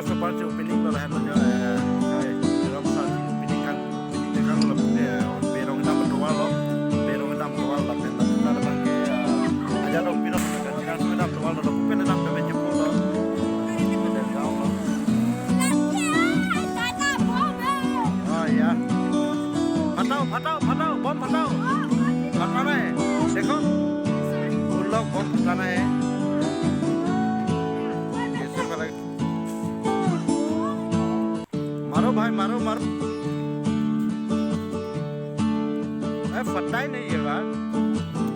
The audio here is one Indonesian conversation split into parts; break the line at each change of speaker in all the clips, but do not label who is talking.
seperti opening lo lah lo rom sa opening kan lo berong kita berdoa lo berong kita berdoa lo dan kita datang ke aja lo pino kan kita sudah berdoa lo bukan dalam kemeja lo dari kau lo oh ya फटाओ बम फटाओ फटाना है देखो उन लोग बम फटाना है मारो भाई मारो फटा ही नहीं है यार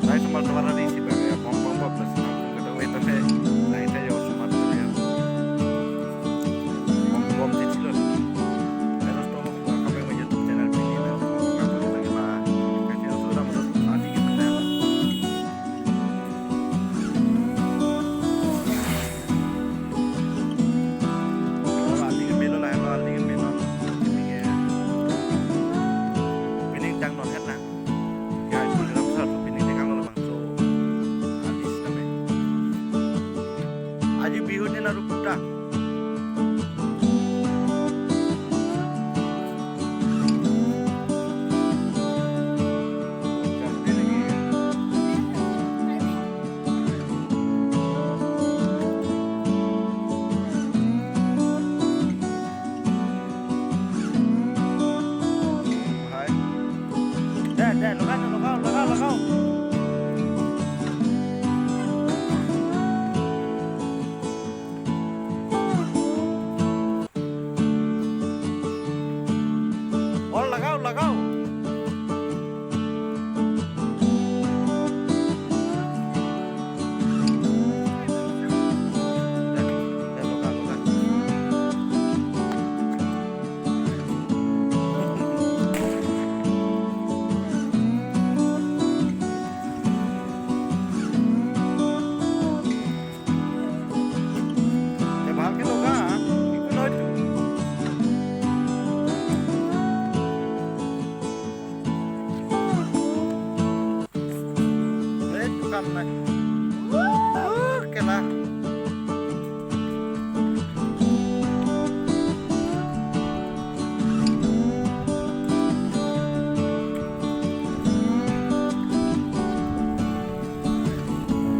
राइट मार तुम्हारा नहीं सी बैठे बम प्लस तो वही तो है राइट है जो समार तो है बम से चिल्लो लगाओ और लगाओ Kela